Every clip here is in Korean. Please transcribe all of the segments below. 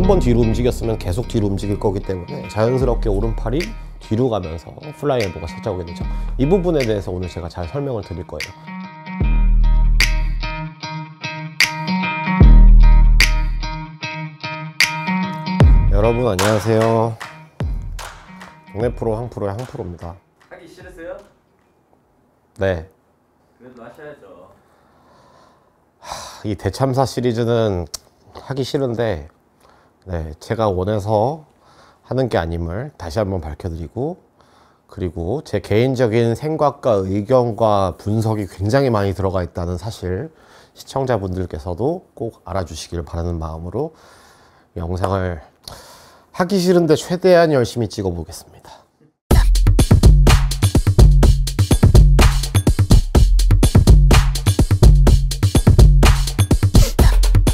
번 뒤로 움직였으면 계속 뒤로 움직일 거기 때문에 자연스럽게 오른팔이 뒤로 가면서 플라잉 엘보가 찾아오게 되죠. 이 부분에 대해서 오늘 제가 잘 설명을 드릴 거예요. 여러분 안녕하세요. 동네 프로 황프로의 황프로입니다. 하기 싫으세요? 네. 그래도 하셔야죠. 이 대참사 시리즈는 하기 싫은데 제가 원해서 하는 게 아님을 다시 한번 밝혀드리고, 그리고 제 개인적인 생각과 의견과 분석이 굉장히 많이 들어가 있다는 사실 시청자분들께서도 꼭 알아주시길 바라는 마음으로 영상을 하기 싫은데 최대한 열심히 찍어 보겠습니다.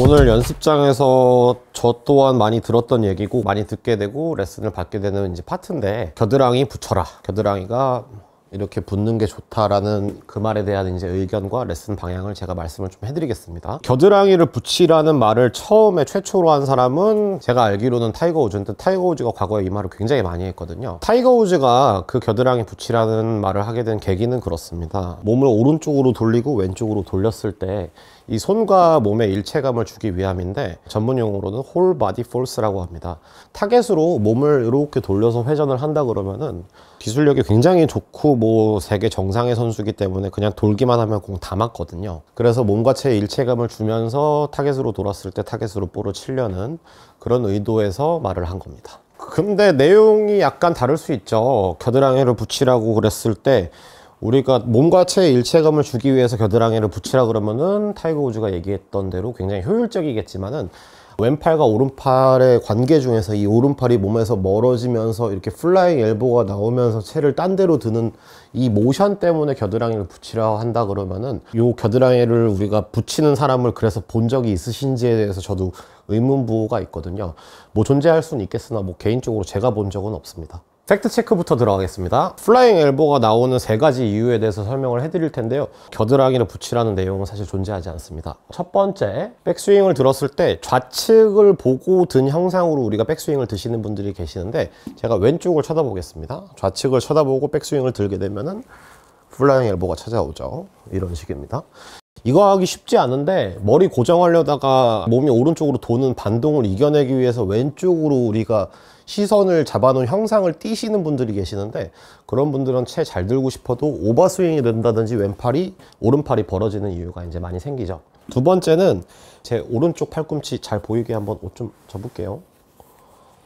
오늘 연습장에서 저 또한 많이 들었던 얘기고 많이 듣게 되고 레슨을 받게 되는 이제 파트인데, 겨드랑이 붙여라, 겨드랑이가 이렇게 붙는 게 좋다라는 그 말에 대한 이제 의견과 레슨 방향을 제가 말씀을 좀 해드리겠습니다. 겨드랑이를 붙이라는 말을 처음에 최초로 한 사람은 제가 알기로는 타이거 우즈인데, 타이거 우즈가 과거에 이 말을 굉장히 많이 했거든요. 타이거 우즈가 그 겨드랑이 붙이라는 말을 하게 된 계기는 그렇습니다. 몸을 오른쪽으로 돌리고 왼쪽으로 돌렸을 때 이 손과 몸의 일체감을 주기 위함인데, 전문 용어로는 홀 바디 폴스라고 합니다. 타겟으로 몸을 이렇게 돌려서 회전을 한다 그러면은 기술력이 굉장히 좋고 뭐 세계 정상의 선수이기 때문에 그냥 돌기만 하면 공 다 맞거든요. 그래서 몸과 체의 일체감을 주면서 타겟으로 돌았을 때 타겟으로 볼을 치려는 그런 의도에서 말을 한 겁니다. 근데 내용이 약간 다를 수 있죠. 겨드랑이를 붙이라고 그랬을 때 우리가 몸과 체의 일체감을 주기 위해서 겨드랑이를 붙이라 그러면은 타이거 우즈가 얘기했던 대로 굉장히 효율적이겠지만은, 왼팔과 오른팔의 관계 중에서 이 오른팔이 몸에서 멀어지면서 이렇게 플라잉 엘보가 나오면서 체를 딴 데로 드는 이 모션 때문에 겨드랑이를 붙이라 한다 그러면은, 요 겨드랑이를 우리가 붙이는 사람을 그래서 본 적이 있으신지에 대해서 저도 의문부호가 있거든요. 뭐 존재할 수는 있겠으나 뭐 개인적으로 제가 본 적은 없습니다. 팩트 체크부터 들어가겠습니다. 플라잉 엘보가 나오는 세 가지 이유에 대해서 설명을 해드릴 텐데요. 겨드랑이를 붙이라는 내용은 사실 존재하지 않습니다. 첫 번째, 백스윙을 들었을 때 좌측을 보고 든 형상으로 우리가 백스윙을 드시는 분들이 계시는데, 제가 왼쪽을 쳐다보겠습니다. 좌측을 쳐다보고 백스윙을 들게 되면은 플라잉 엘보가 찾아오죠. 이런 식입니다. 이거 하기 쉽지 않은데, 머리 고정하려다가 몸이 오른쪽으로 도는 반동을 이겨내기 위해서 왼쪽으로 우리가 시선을 잡아놓은 형상을 띄시는 분들이 계시는데, 그런 분들은 채 잘 들고 싶어도 오버스윙이 된다든지 오른팔이 벌어지는 이유가 이제 많이 생기죠. 두 번째는 제 오른쪽 팔꿈치 잘 보이게 한번 옷 좀 접을게요.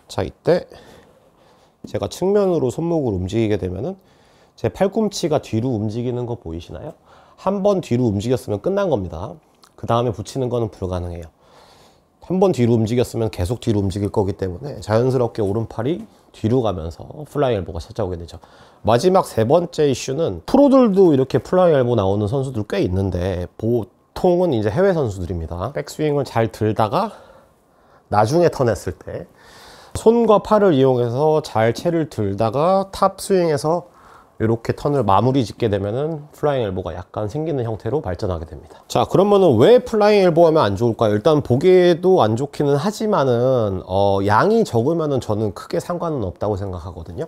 자, 이때 제가 측면으로 손목을 움직이게 되면은 제 팔꿈치가 뒤로 움직이는 거 보이시나요? 한 번 뒤로 움직였으면 끝난 겁니다. 그 다음에 붙이는 거는 불가능해요. 한 번 뒤로 움직였으면 계속 뒤로 움직일 거기 때문에 자연스럽게 오른팔이 뒤로 가면서 플라잉 엘보가 찾아오게 되죠. 마지막 세 번째 이슈는, 프로들도 이렇게 플라잉 엘보 나오는 선수들 꽤 있는데 보통은 이제 해외 선수들입니다. 백스윙을 잘 들다가 나중에 턴했을 때 손과 팔을 이용해서 잘 채를 들다가 탑 스윙에서 이렇게 턴을 마무리 짓게 되면은 플라잉 엘보가 약간 생기는 형태로 발전하게 됩니다. 자, 그러면은 왜 플라잉 엘보 하면 안 좋을까요? 일단 보기에도 안 좋기는 하지만은 양이 적으면은 저는 크게 상관은 없다고 생각하거든요.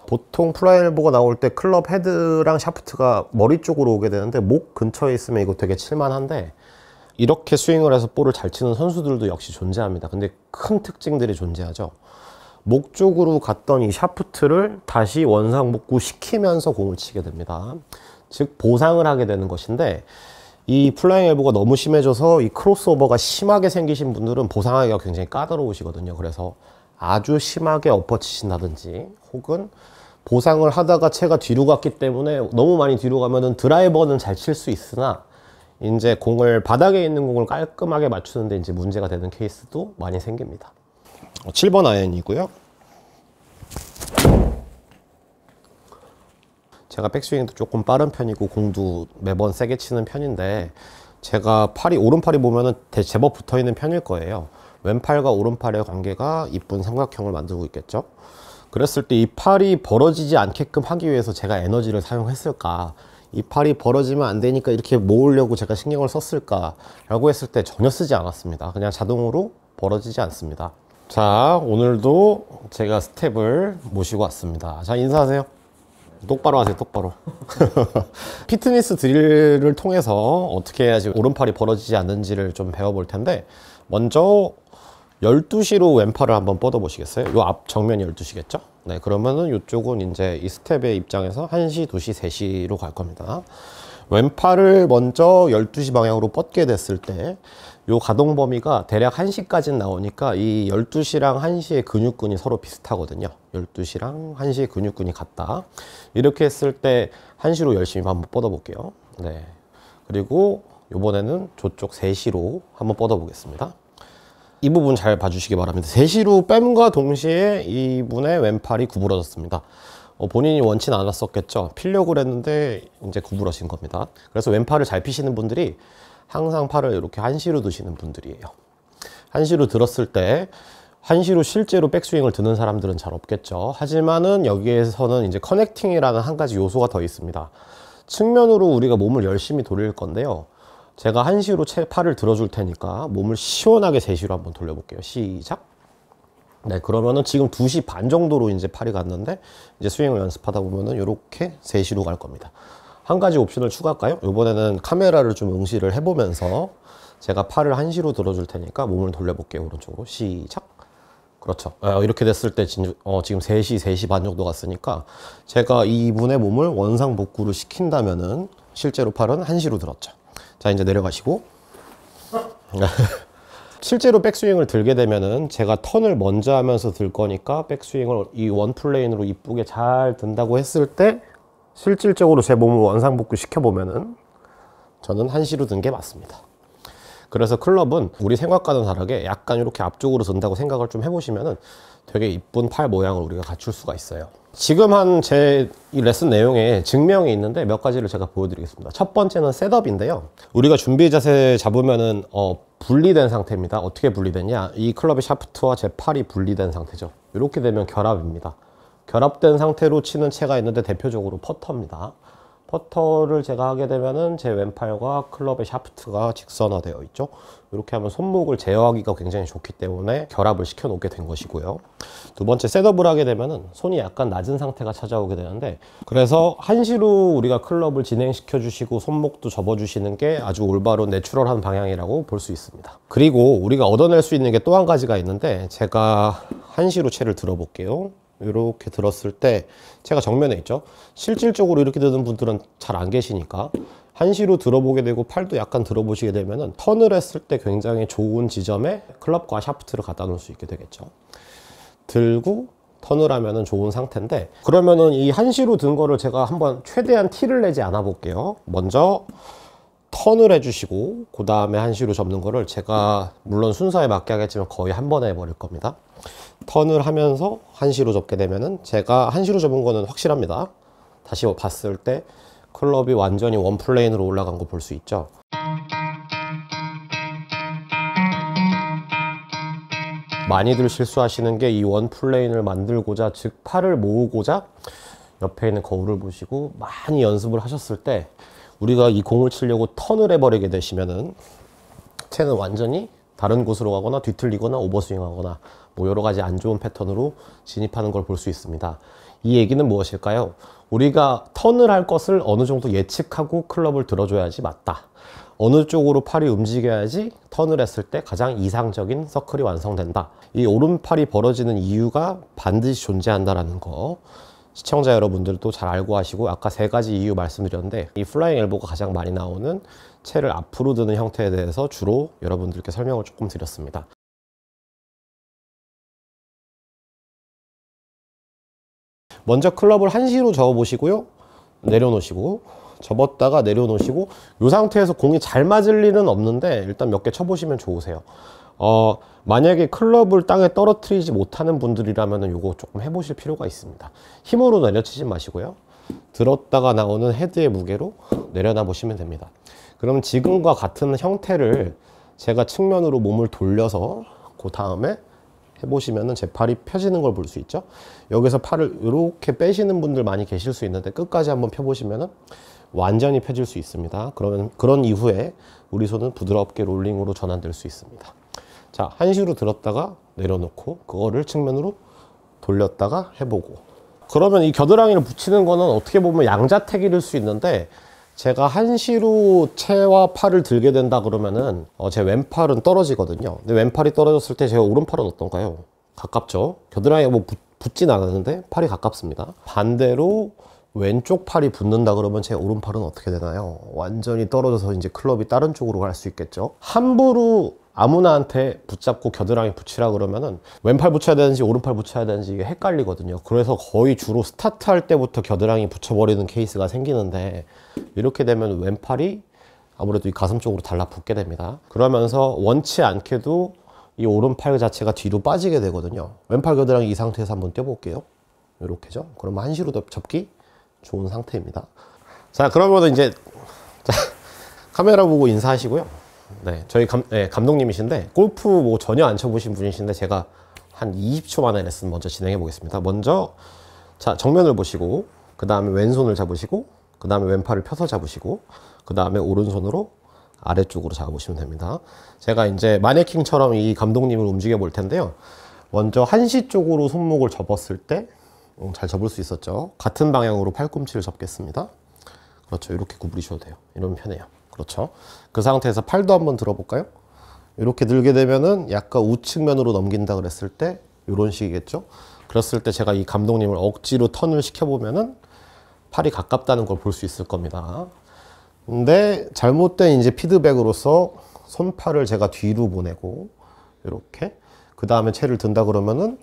보통 플라잉 엘보가 나올 때 클럽 헤드랑 샤프트가 머리 쪽으로 오게 되는데, 목 근처에 있으면 이거 되게 칠만한데, 이렇게 스윙을 해서 볼을 잘 치는 선수들도 역시 존재합니다. 근데 큰 특징들이 존재하죠. 목 쪽으로 갔던 이 샤프트를 다시 원상복구 시키면서 공을 치게 됩니다. 즉 보상을 하게 되는 것인데, 이 플라잉 엘보가 너무 심해져서 이 크로스오버가 심하게 생기신 분들은 보상하기가 굉장히 까다로우시거든요. 그래서 아주 심하게 엎어치신다든지, 혹은 보상을 하다가 채가 뒤로 갔기 때문에 너무 많이 뒤로 가면은 드라이버는 잘 칠 수 있으나 이제 공을, 바닥에 있는 공을 깔끔하게 맞추는데 이제 문제가 되는 케이스도 많이 생깁니다. 7번 아이언이고요. 제가 백스윙도 조금 빠른 편이고 공도 매번 세게 치는 편인데, 제가 오른팔이 보면은 제법 붙어 있는 편일 거예요. 왼팔과 오른팔의 관계가 이쁜 삼각형을 만들고 있겠죠. 그랬을 때 이 팔이 벌어지지 않게끔 하기 위해서 제가 에너지를 사용했을까, 이 팔이 벌어지면 안 되니까 이렇게 모으려고 제가 신경을 썼을까 라고 했을 때 전혀 쓰지 않았습니다. 그냥 자동으로 벌어지지 않습니다. 자, 오늘도 제가 스텝을 모시고 왔습니다. 자, 인사하세요. 똑바로 하세요, 똑바로. 피트니스 드릴을 통해서 어떻게 해야지 오른팔이 벌어지지 않는지를 좀 배워볼 텐데, 먼저 12시로 왼팔을 한번 뻗어 보시겠어요? 요 앞 정면이 12시겠죠? 네, 그러면은 이쪽은 이제 이 스텝의 입장에서 1시, 2시, 3시로 갈 겁니다. 왼팔을 먼저 12시 방향으로 뻗게 됐을 때 요 가동 범위가 대략 1시까지는 나오니까 이 12시랑 1시의 근육근이 서로 비슷하거든요. 12시랑 1시의 근육근이 같다. 이렇게 했을 때 1시로 열심히 한번 뻗어 볼게요. 네. 그리고 요번에는 저쪽 3시로 한번 뻗어 보겠습니다. 이 부분 잘 봐주시기 바랍니다. 3시로 뺨과 동시에 이분의 왼팔이 구부러졌습니다. 본인이 원치는 않았었겠죠. 피려고 그랬는데 이제 구부러진 겁니다. 그래서 왼팔을 잘 피시는 분들이 항상 팔을 이렇게 한시로 드시는 분들이에요. 한시로 들었을 때 한시로 실제로 백스윙을 드는 사람들은 잘 없겠죠. 하지만은 여기에서는 이제 커넥팅이라는 한 가지 요소가 더 있습니다. 측면으로 우리가 몸을 열심히 돌릴 건데요. 제가 한시로 팔을 들어줄 테니까 몸을 시원하게 3시로 한번 돌려볼게요. 시작. 네, 그러면은 지금 2시 반 정도로 이제 팔이 갔는데, 이제 스윙을 연습하다 보면은 이렇게 3시로 갈 겁니다. 한 가지 옵션을 추가할까요? 이번에는 카메라를 좀 응시를 해보면서 제가 팔을 한시로 들어줄 테니까 몸을 돌려볼게요. 오른쪽으로. 시작. 그렇죠. 이렇게 됐을 때 지금 3시, 3시 반 정도 갔으니까 제가 이분의 몸을 원상복구를 시킨다면은 실제로 팔은 한시로 들었죠. 자, 이제 내려가시고. 실제로 백스윙을 들게 되면은 제가 턴을 먼저 하면서 들 거니까 백스윙을 이 원 플레인으로 이쁘게 잘 든다고 했을 때 실질적으로 제 몸을 원상복구 시켜보면은 저는 한시로 든 게 맞습니다. 그래서 클럽은 우리 생각과는 다르게 약간 이렇게 앞쪽으로 든다고 생각을 좀 해보시면은 되게 이쁜 팔 모양을 우리가 갖출 수가 있어요. 지금 한 제 이 레슨 내용에 증명이 있는데 몇 가지를 제가 보여드리겠습니다. 첫 번째는 셋업인데요. 우리가 준비 자세 잡으면은 분리된 상태입니다. 어떻게 분리됐냐? 이 클럽의 샤프트와 제 팔이 분리된 상태죠. 이렇게 되면 결합입니다. 결합된 상태로 치는 채가 있는데 대표적으로 퍼터입니다. 퍼터를 제가 하게 되면은 제 왼팔과 클럽의 샤프트가 직선화되어 있죠. 이렇게 하면 손목을 제어하기가 굉장히 좋기 때문에 결합을 시켜 놓게 된 것이고요. 두 번째, 셋업을 하게 되면은 손이 약간 낮은 상태가 찾아오게 되는데, 그래서 한시로 우리가 클럽을 진행시켜 주시고 손목도 접어 주시는 게 아주 올바른 내추럴한 방향이라고 볼 수 있습니다. 그리고 우리가 얻어낼 수 있는 게 또 한 가지가 있는데, 제가 한시로 채를 들어 볼게요. 이렇게 들었을 때 채가 정면에 있죠. 실질적으로 이렇게 드는 분들은 잘 안 계시니까 한시로 들어보게 되고 팔도 약간 들어보시게 되면은 턴을 했을 때 굉장히 좋은 지점에 클럽과 샤프트를 갖다 놓을 수 있게 되겠죠. 들고 턴을 하면은 좋은 상태인데, 그러면은 이 한시로 든 거를 제가 한번 최대한 티를 내지 않아 볼게요. 먼저 턴을 해주시고 그 다음에 한시로 접는 거를 제가 물론 순서에 맞게 하겠지만 거의 한 번에 해버릴 겁니다. 턴을 하면서 한시로 접게 되면은 제가 한시로 접은 거는 확실합니다. 다시 봤을 때 클럽이 완전히 원 플레인으로 올라간 거 볼 수 있죠. 많이들 실수하시는 게 이 원 플레인을 만들고자, 즉 팔을 모으고자 옆에 있는 거울을 보시고 많이 연습을 하셨을 때 우리가 이 공을 치려고 턴을 해버리게 되시면은 채는 완전히 다른 곳으로 가거나 뒤틀리거나 오버스윙 하거나 뭐 여러 가지 안 좋은 패턴으로 진입하는 걸 볼 수 있습니다. 이 얘기는 무엇일까요? 우리가 턴을 할 것을 어느 정도 예측하고 클럽을 들어줘야지 맞다. 어느 쪽으로 팔이 움직여야지 턴을 했을 때 가장 이상적인 서클이 완성된다. 이 오른팔이 벌어지는 이유가 반드시 존재한다라는 거 시청자 여러분들도 잘 알고 하시고, 아까 3가지 이유 말씀드렸는데 이 플라잉 엘보가 가장 많이 나오는 채를 앞으로 드는 형태에 대해서 주로 여러분들께 설명을 조금 드렸습니다. 먼저 클럽을 한시로 접어 보시고요. 내려놓으시고 접었다가 내려놓으시고, 이 상태에서 공이 잘 맞을 일은 없는데 일단 몇 개 쳐보시면 좋으세요. 만약에 클럽을 땅에 떨어뜨리지 못하는 분들이라면 요거 조금 해보실 필요가 있습니다. 힘으로 내려치지 마시고요. 들었다가 나오는 헤드의 무게로 내려놔 보시면 됩니다. 그럼 지금과 같은 형태를 제가 측면으로 몸을 돌려서 그 다음에 해보시면은 제 팔이 펴지는 걸 볼 수 있죠. 여기서 팔을 이렇게 빼시는 분들 많이 계실 수 있는데 끝까지 한번 펴보시면은 완전히 펴질 수 있습니다. 그러면 그런 이후에 우리 손은 부드럽게 롤링으로 전환될 수 있습니다. 자, 한시로 들었다가 내려놓고 그거를 측면으로 돌렸다가 해보고. 그러면 이 겨드랑이를 붙이는 거는 어떻게 보면 양자택일일 수 있는데, 제가 한시로 채와 팔을 들게 된다 그러면은 제 왼팔은 떨어지거든요. 근데 왼팔이 떨어졌을 때 제 오른팔은 어떤가요? 가깝죠. 겨드랑이가 뭐 붙진 않았는데 팔이 가깝습니다. 반대로 왼쪽 팔이 붙는다 그러면 제 오른팔은 어떻게 되나요? 완전히 떨어져서 이제 클럽이 다른 쪽으로 갈 수 있겠죠. 함부로 아무나한테 붙잡고 겨드랑이 붙이라 그러면은 왼팔 붙여야 되는지 오른팔 붙여야 되는지 이게 헷갈리거든요. 그래서 거의 주로 스타트할 때부터 겨드랑이 붙여버리는 케이스가 생기는데, 이렇게 되면 왼팔이 아무래도 이 가슴 쪽으로 달라붙게 됩니다. 그러면서 원치 않게도 이 오른팔 자체가 뒤로 빠지게 되거든요. 왼팔 겨드랑이 이 상태에서 한번 떼볼게요. 이렇게죠. 그러면 한시로 접기 좋은 상태입니다. 자, 그러면 이제 카메라 보고 인사하시고요. 네, 저희 감독님이신데 골프 뭐 전혀 안 쳐보신 분이신데 제가 한 20초 만에 레슨 먼저 진행해 보겠습니다. 먼저 자, 정면을 보시고 그 다음에 왼손을 잡으시고 그 다음에 왼팔을 펴서 잡으시고 그 다음에 오른손으로 아래쪽으로 잡으시면 됩니다. 제가 이제 마네킹처럼 이 감독님을 움직여 볼 텐데요. 먼저 한시 쪽으로 손목을 접었을 때 잘 접을 수 있었죠. 같은 방향으로 팔꿈치를 접겠습니다. 그렇죠. 이렇게 구부리셔도 돼요. 이러면 편해요. 그렇죠. 그 상태에서 팔도 한번 들어볼까요? 이렇게 들게 되면은 약간 우측면으로 넘긴다 그랬을 때 이런 식이겠죠. 그랬을 때 제가 이 감독님을 억지로 턴을 시켜보면은 팔이 가깝다는 걸 볼 수 있을 겁니다. 근데 잘못된 이제 피드백으로서 손팔을 제가 뒤로 보내고 이렇게 그 다음에 채를 든다 그러면은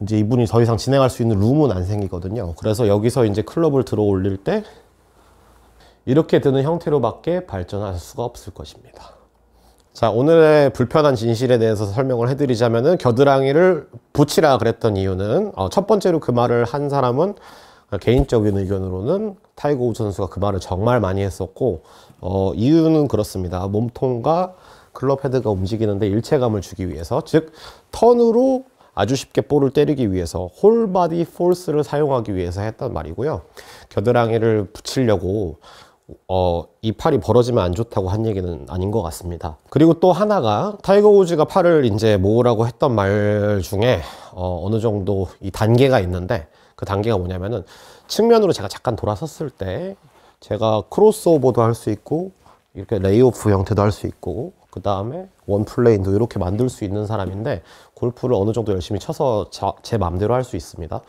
이제 이분이 더 이상 진행할 수 있는 룸은 안 생기거든요. 그래서 여기서 이제 클럽을 들어 올릴 때 이렇게 드는 형태로밖에 발전할 수가 없을 것입니다. 자, 오늘의 불편한 진실에 대해서 설명을 해드리자면은 겨드랑이를 붙이라 그랬던 이유는 첫 번째로 그 말을 한 사람은 개인적인 의견으로는 타이거 우즈 선수가 그 말을 정말 많이 했었고, 이유는 그렇습니다. 몸통과 클럽 헤드가 움직이는데 일체감을 주기 위해서, 즉 턴으로 아주 쉽게 볼을 때리기 위해서 홀바디 포스를 사용하기 위해서 했단 말이고요. 겨드랑이를 붙이려고 이 팔이 벌어지면 안 좋다고 한 얘기는 아닌 것 같습니다. 그리고 또 하나가 타이거 우즈가 팔을 이제 모으라고 했던 말 중에 어느 정도 이 단계가 있는데, 그 단계가 뭐냐면은 측면으로 제가 잠깐 돌아섰을 때 제가 크로스오버도 할 수 있고 이렇게 레이오프 형태도 할 수 있고 그 다음에 원플레인도 이렇게 만들 수 있는 사람인데, 골프를 어느 정도 열심히 쳐서 제 맘대로 할 수 있습니다.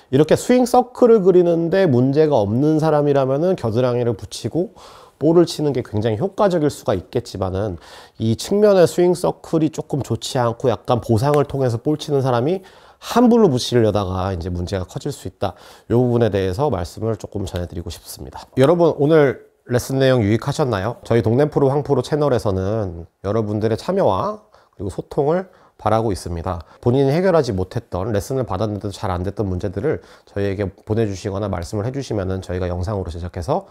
이렇게 스윙 서클을 그리는데 문제가 없는 사람이라면은 겨드랑이를 붙이고 볼을 치는 게 굉장히 효과적일 수가 있겠지만은, 이 측면의 스윙 서클이 조금 좋지 않고 약간 보상을 통해서 볼 치는 사람이 함부로 붙이려다가 이제 문제가 커질 수 있다. 이 부분에 대해서 말씀을 조금 전해드리고 싶습니다. 여러분, 오늘 레슨 내용 유익하셨나요? 저희 동네프로 황프로 채널에서는 여러분들의 참여와 그리고 소통을 바라고 있습니다. 본인이 해결하지 못했던, 레슨을 받았는데도 잘 안 됐던 문제들을 저희에게 보내주시거나 말씀을 해주시면은 저희가 영상으로 제작해서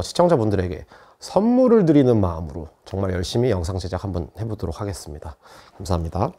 시청자분들에게 선물을 드리는 마음으로 정말 열심히 영상 제작 한번 해보도록 하겠습니다. 감사합니다.